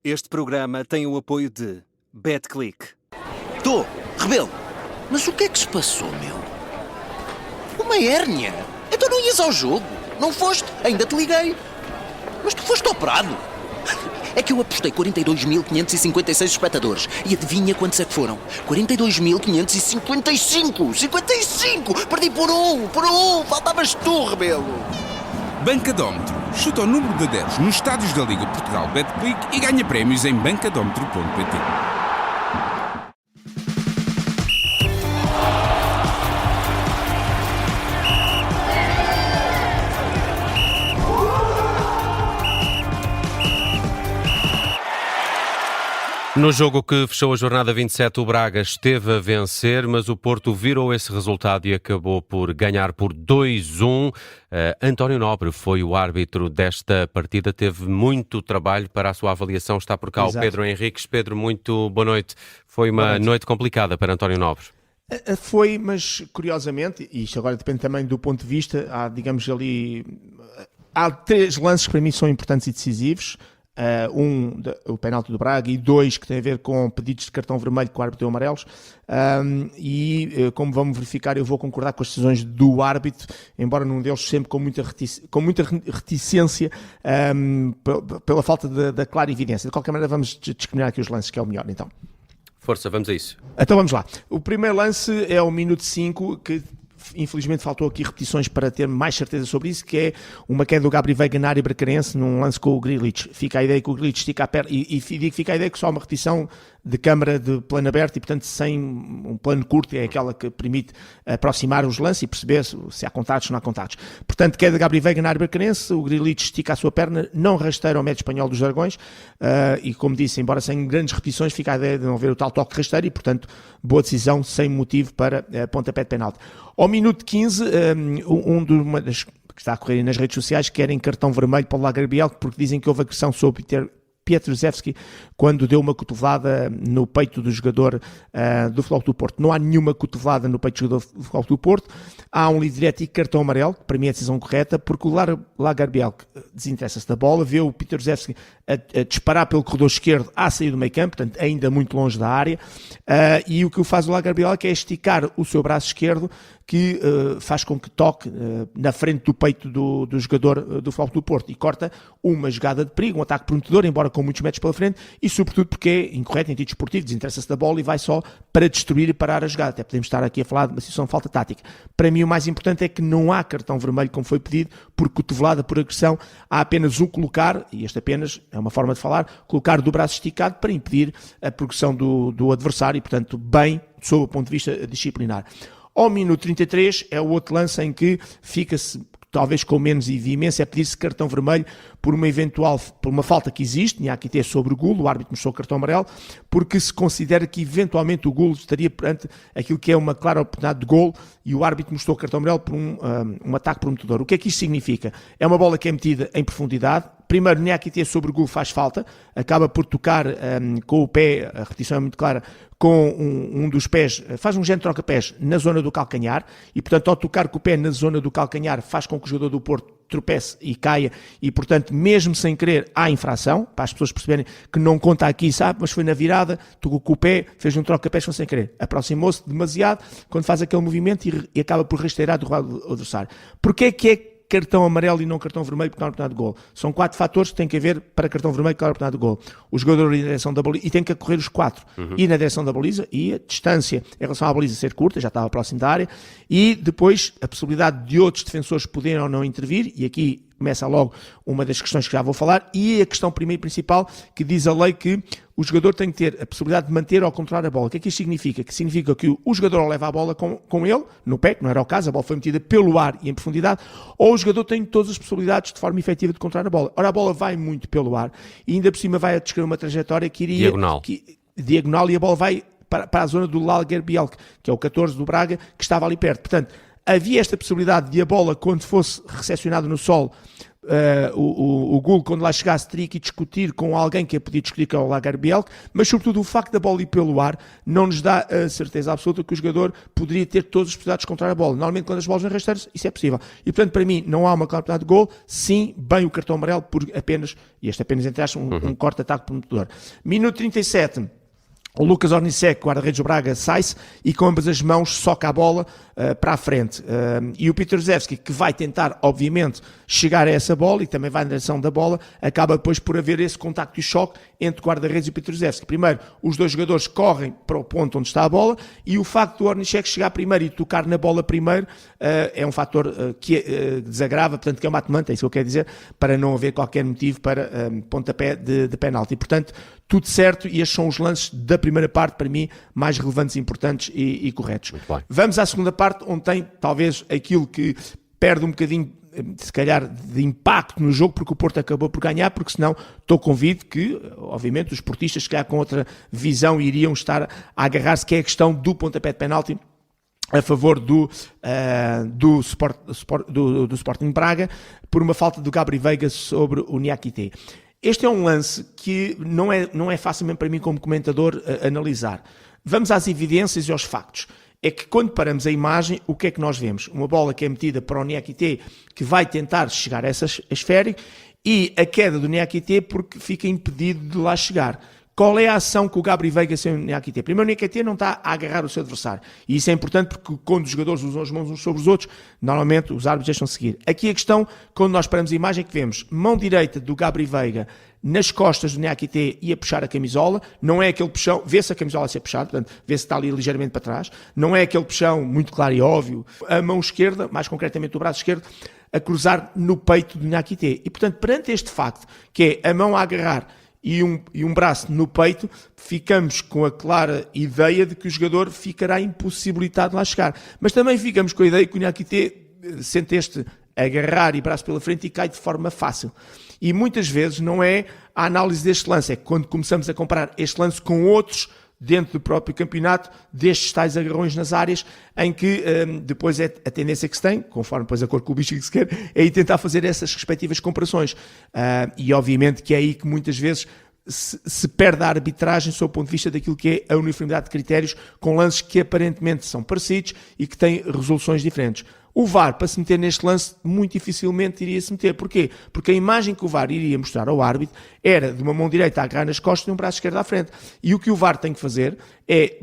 Este programa tem o apoio de BetClick. Tô, Rebelo, mas o que é que se passou, meu? Uma hérnia? Então não ias ao jogo? Não foste? Ainda te liguei. Mas tu foste operado. É que eu apostei 42.556 espectadores. E adivinha quantos é que foram? 42.555! 55! Perdi por um! Faltavas tu, Rebelo! Bancadómetro. Chuta o número de adeptos nos estádios da Liga Portugal BetClick e ganha prémios em bancadómetro.pt. No jogo que fechou a jornada 27, o Braga esteve a vencer, mas o Porto virou esse resultado e acabou por ganhar por 2-1. António Nobre foi o árbitro desta partida, teve muito trabalho para a sua avaliação. Está por cá o Pedro Henriques. Pedro, muito boa noite. Foi uma noite complicada para António Nobre. Foi, mas curiosamente, e isto agora depende também do ponto de vista, há três lances que para mim são importantes e decisivos. O penalti do Braga, e dois que têm a ver com pedidos de cartão vermelho que o árbitro deu amarelos, como vamos verificar, eu vou concordar com as decisões do árbitro, embora num deles sempre com muita reticência, pela falta da clara evidência. De qualquer maneira, vamos discriminar aqui os lances, que é o melhor, então. Força, vamos a isso. Então vamos lá. O primeiro lance é o minuto 5, que infelizmente faltou aqui repetições para ter mais certeza sobre isso, que é uma queda do Gabri Veiga na área bracarense num lance com o Grealish. Fica a ideia que o Grealish estica a perna, e digo que fica a ideia que só uma repetição de câmara de plano aberto e, portanto, sem um plano curto, é aquela que permite aproximar os lances e perceber se há contatos ou não há contatos. Portanto, queda de Gabri Veiga na área bracarense, o Grealish estica a sua perna, não rasteira ao médio espanhol dos Dragões, e como disse, embora sem grandes repetições, fica a ideia de não ver o tal toque rasteiro e, portanto, boa decisão, sem motivo para pontapé de penalti. Ao minuto 15, uma das que está a correr nas redes sociais, querem cartão vermelho para o Lagerbielke, porque dizem que houve agressão sobre Pietrusevski quando deu uma cotovelada no peito do jogador do Futebol do Porto. Não há nenhuma cotovelada no peito do jogador do Futebol do Porto. Há um livre direto e cartão amarelo, que para mim é a decisão correta, porque o Lagerbielke desinteressa-se da bola, vê o Pietrusevski a disparar pelo corredor esquerdo à saída do meio campo, portanto ainda muito longe da área, e o que faz o Lagerbielke é esticar o seu braço esquerdo, que faz com que toque na frente do peito do jogador do Futebol do Porto e corta uma jogada de perigo, um ataque prometedor, embora com muitos metros pela frente, e sobretudo porque é incorreto em título esportivo, desinteressa-se da bola e vai só para destruir e parar a jogada. Até podemos estar aqui a falar de uma situação de falta tática. Para mim o mais importante é que não há cartão vermelho como foi pedido, por cotovelada, por agressão. Há apenas o colocar, e este apenas é uma forma de falar, colocar do braço esticado para impedir a progressão do adversário e, portanto, bem sob o ponto de vista disciplinar. Ao minuto 33 é o outro lance em que fica-se, talvez com menos veemência, a pedir-se cartão vermelho por uma falta que existe, tinha aqui ter sobre o Gulo, o árbitro mostrou o cartão amarelo, porque se considera que eventualmente o Gulo estaria perante aquilo que é uma clara oportunidade de golo, e o árbitro mostrou o cartão amarelo por um ataque prometedor. O que é que isto significa? É uma bola que é metida em profundidade. Primeiro, Niakité sobre o Gulo faz falta, acaba por tocar com o pé, a repetição é muito clara, com um dos pés, faz um género de troca-pés na zona do calcanhar, e portanto ao tocar com o pé na zona do calcanhar faz com que o jogador do Porto tropece e caia, e portanto mesmo sem querer há infração, para as pessoas perceberem que não conta aqui, sabe, mas foi na virada, tocou com o pé, fez um troca-pés, foi sem querer, aproximou-se demasiado quando faz aquele movimento e acaba por rasteirar do lado do adversário. Porquê que é cartão amarelo e não cartão vermelho porque não há oportunidade de gol? São 4 fatores que têm que haver para cartão vermelho e oportunidade de gol. O jogador ir na direção da baliza, e tem que correr os 4, ir na direção da baliza, e a distância em relação à baliza ser curta, já estava próximo da área, e depois a possibilidade de outros defensores poderem ou não intervir, e aqui começa logo uma das questões que já vou falar, e a questão primeira e principal, que diz a lei que o jogador tem que ter a possibilidade de manter ou controlar a bola. O que é que isto significa? Que significa que o jogador leva a bola com ele, no pé, que não era o caso, a bola foi metida pelo ar e em profundidade, ou o jogador tem todas as possibilidades de forma efetiva de controlar a bola. Ora, a bola vai muito pelo ar, e ainda por cima vai a descrever uma trajetória que iria... Diagonal, e a bola vai para a zona do Lagerbielke, que é o 14 do Braga, que estava ali perto. Portanto, havia esta possibilidade de a bola, quando fosse recepcionada no solo, o gol, quando lá chegasse, teria que discutir com alguém que podia discutir, que é o Lagerbielke, mas sobretudo o facto da bola ir pelo ar não nos dá a certeza absoluta que o jogador poderia ter todas as possibilidades de controlar a bola. Normalmente, quando as bolas vêm rasteiras, isso é possível. E, portanto, para mim, não há uma claridade de gol, sim, bem o cartão amarelo por apenas, e este apenas entre aspas, um corte-ataque prometedor. Minuto 37. O Lucas Ornicek, guarda-redes do Braga, sai-se e com ambas as mãos soca a bola para a frente. E o Petrusevski, que vai tentar, obviamente, chegar a essa bola e também vai na direção da bola, acaba depois por haver esse contacto e choque entre o guarda-redes e o Petrusevski. Primeiro, os dois jogadores correm para o ponto onde está a bola e o facto do Ornicek chegar primeiro e tocar na bola primeiro é um fator que desagrava, portanto, que é uma atenuante, é isso que eu quero dizer, para não haver qualquer motivo para pontapé de penalti. Portanto, tudo certo, e estes são os lances da primeira parte, para mim, mais relevantes, importantes e corretos. Vamos à segunda parte, onde tem, talvez, aquilo que perde um bocadinho, se calhar, de impacto no jogo, porque o Porto acabou por ganhar, porque senão estou convicto que, obviamente, os portistas, se calhar com outra visão, iriam estar a agarrar-se, que é a questão do pontapé de penalti a favor do Sporting Braga, por uma falta do Gabri Veiga sobre o Niakité. Este é um lance que não é fácil mesmo para mim como comentador analisar. Vamos às evidências e aos factos. É que quando paramos a imagem, o que é que nós vemos? Uma bola que é metida para o Niakité, que vai tentar chegar a essa esfera, e a queda do Niakité porque fica impedido de lá chegar. Qual é a ação que o Gabri Veiga sem o Niakité? Primeiro, o Niakité não está a agarrar o seu adversário. E isso é importante porque quando os jogadores usam as mãos uns sobre os outros, normalmente os árbitros deixam seguir. Aqui a questão, quando nós paramos a imagem, é que vemos mão direita do Gabri Veiga nas costas do Niakité e a puxar a camisola. Não é aquele puxão, vê-se a camisola a ser puxada, portanto, vê-se que está ali ligeiramente para trás. Não é aquele puxão muito claro e óbvio. A mão esquerda, mais concretamente o braço esquerdo, a cruzar no peito do Niakité. E, portanto, perante este facto, que é a mão a agarrar e um braço no peito, ficamos com a clara ideia de que o jogador ficará impossibilitado de lá chegar. Mas também ficamos com a ideia que o Niakité sente este agarrar e braço pela frente e cai de forma fácil. E muitas vezes não é a análise deste lance, é quando começamos a comparar este lance com outros dentro do próprio campeonato, destes tais agarrões nas áreas, em que depois é a tendência que se tem, conforme depois a cor que o bicho que se quer, é ir tentar fazer essas respectivas comparações. E obviamente que é aí que muitas vezes se perde a arbitragem sob o ponto de vista daquilo que é a uniformidade de critérios, com lances que aparentemente são parecidos e que têm resoluções diferentes. O VAR, para se meter neste lance, muito dificilmente iria se meter. Porquê? Porque a imagem que o VAR iria mostrar ao árbitro era de uma mão direita a agarrar nas costas e um braço esquerdo à frente. E o que o VAR tem que fazer é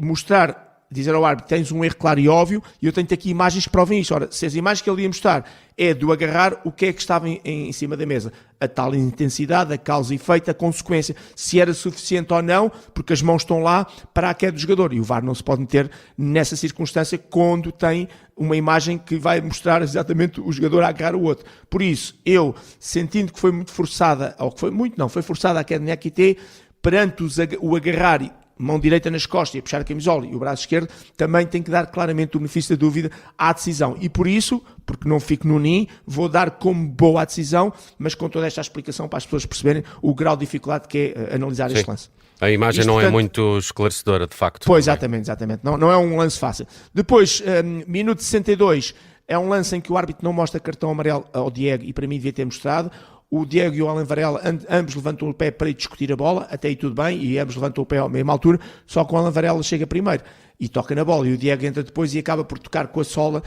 dizer ao árbitro, tens um erro claro e óbvio, e eu tenho aqui imagens que provem isto. Ora, se as imagens que ele ia mostrar é do agarrar, o que é que estava em cima da mesa? A tal intensidade, a causa e efeito, a consequência, se era suficiente ou não, porque as mãos estão lá para a queda do jogador. E o VAR não se pode meter nessa circunstância quando tem uma imagem que vai mostrar exatamente o jogador a agarrar o outro. Por isso, eu, sentindo que foi muito forçada, ou que foi muito, não, foi forçada a queda do Niakité, perante o agarrar mão direita nas costas e a puxar a camisola e o braço esquerdo, também tem que dar claramente o benefício da dúvida à decisão. E por isso, porque não fico no NIM, vou dar como boa a decisão, mas com toda esta explicação para as pessoas perceberem o grau de dificuldade que é analisar este lance. A imagem isto, não portanto, é muito esclarecedora, de facto. Pois, exatamente. Não é um lance fácil. Depois, minuto 62, é um lance em que o árbitro não mostra cartão amarelo ao Diego e para mim devia ter mostrado. O Diego e o Alan Varela, ambos levantam o pé para ir discutir a bola, até aí tudo bem, e ambos levantam o pé à mesma altura, só que o Alan Varela chega primeiro e toca na bola, e o Diego entra depois e acaba por tocar com a sola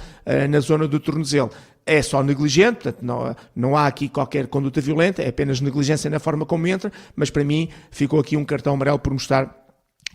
na zona do tornozelo. É só negligente, portanto não há aqui qualquer conduta violenta, é apenas negligência na forma como entra, mas para mim ficou aqui um cartão amarelo por mostrar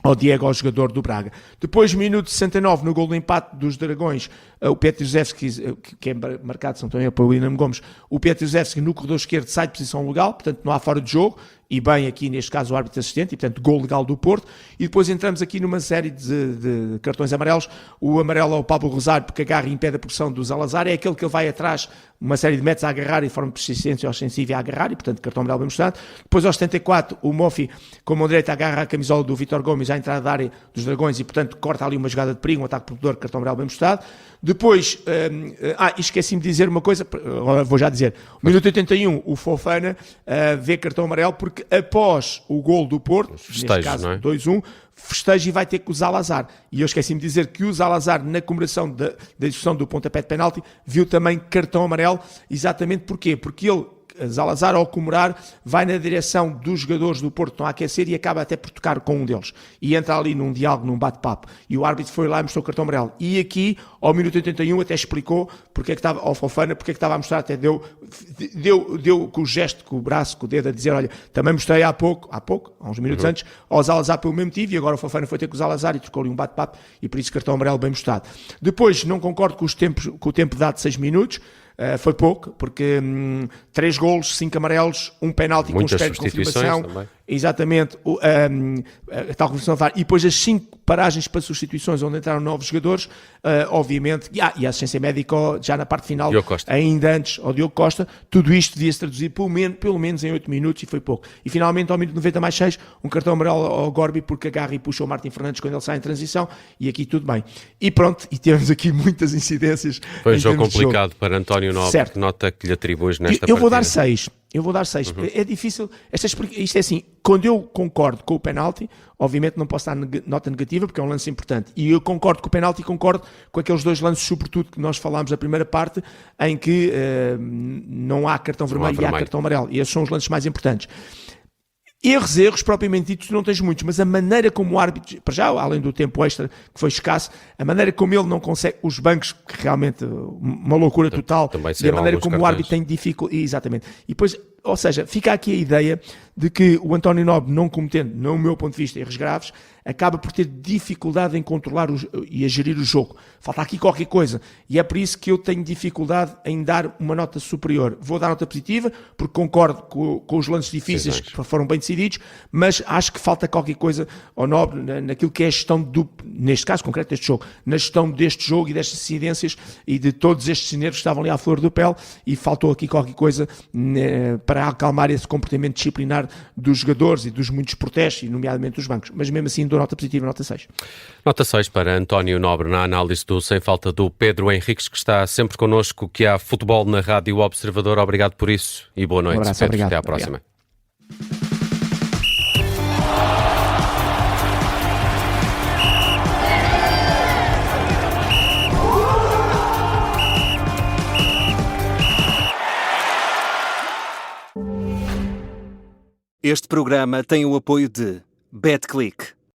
ao Diego, ao jogador do Braga. Depois, minuto 69, no gol do empate dos Dragões, o Petrusevski, que é marcado, se não estou a para o William Gomes, o Petrusevski no corredor esquerdo sai de posição legal, portanto não há fora de jogo, e bem aqui neste caso o árbitro assistente, e portanto gol legal do Porto, e depois entramos aqui numa série de cartões amarelos. O amarelo ao Pablo Rosário, porque agarra e impede a progressão do Salazar, é aquele que ele vai atrás, uma série de metros a agarrar e de forma persistente e ostensiva a agarrar, e portanto cartão amarelo bem mostrado. Depois aos 74, o Mofi com a mão direita agarra a camisola do Vítor Gomes à entrada da área dos Dragões e portanto corta ali uma jogada de perigo, um ataque protetor, cartão amarelo bem mostrado. Depois, esqueci-me de dizer uma coisa, vou já dizer, minuto 81, o Fofana vê cartão amarelo porque após o gol do Porto, festejo, neste caso não é? 2-1, festeja e vai ter que usar Salazar. E eu esqueci-me de dizer que o Salazar, na comemoração da execução do pontapé de penalti, viu também cartão amarelo, exatamente porquê? Porque ele Zalazar, ao comemorar, vai na direção dos jogadores do Porto que estão a aquecer e acaba até por tocar com um deles. E entra ali num diálogo, num bate-papo. E o árbitro foi lá e mostrou o cartão amarelo. E aqui, ao minuto 81, até explicou porque é que estava, ao Fofana, porque é que estava a mostrar, até deu com o gesto, com o braço, com o dedo, a dizer, olha, também mostrei há uns minutos antes, ao Zalazar pelo mesmo motivo, e agora o Fofana foi ter com o Zalazar e trocou-lhe um bate-papo, e por isso cartão amarelo bem mostrado. Depois, não concordo com o tempo dado de 6 minutos, foi pouco, porque 3 golos, 5 amarelos, um penalti com um espelho de confirmação. Também. Exatamente, a tal confirmação de VAR. E depois as 5 paragens para substituições, onde entraram 9 jogadores, obviamente, e a assistência médica já na parte final, ainda antes, ao Diogo Costa. Tudo isto devia-se traduzir pelo menos em 8 minutos, e foi pouco. E finalmente, ao minuto 90 mais 6, um cartão amarelo ao Gorbi, porque agarra e puxa o Martim Fernandes quando ele sai em transição, e aqui tudo bem. E pronto, e temos aqui muitas incidências. Foi um jogo complicado para António Nobre. Certo. Que nota que lhe atribuis nesta partida? Eu vou dar 6. É difícil. Isto é assim, quando eu concordo com o penalti, obviamente não posso dar nota negativa, porque é um lance importante. E eu concordo com o penalti e concordo com aqueles 2 lances, sobretudo, que nós falámos na primeira parte, em que não há cartão vermelho e há cartão amarelo. E esses são os lances mais importantes. Erros propriamente ditos, não tens muitos, mas a maneira como o árbitro, para já, além do tempo extra que foi escasso, a maneira como ele não consegue, os bancos, que realmente uma loucura total, e a maneira como o árbitro tem dificuldade, exatamente. E depois, ou seja, fica aqui a ideia de que o António Nobre, não cometendo, no meu ponto de vista, erros graves, acaba por ter dificuldade em controlar e a gerir o jogo. Falta aqui qualquer coisa. E é por isso que eu tenho dificuldade em dar uma nota superior. Vou dar nota positiva, porque concordo com os lances difíceis que foram bem decididos, mas acho que falta qualquer coisa ao Nobre naquilo que é a gestão neste caso concreto deste jogo, na gestão deste jogo e destas incidências e de todos estes nervos que estavam ali à flor do pele, e faltou aqui qualquer coisa para acalmar esse comportamento disciplinar dos jogadores e dos muitos protestos, e nomeadamente dos bancos. Mas mesmo assim dou nota positiva, nota 6. Nota 6 para António Nobre na análise do Sem Falta do Pedro Henriques, que está sempre connosco, que há futebol na Rádio Observador. Obrigado por isso e boa noite, abraço, Pedro. obrigado, até à próxima. Este programa tem o apoio de BetClick.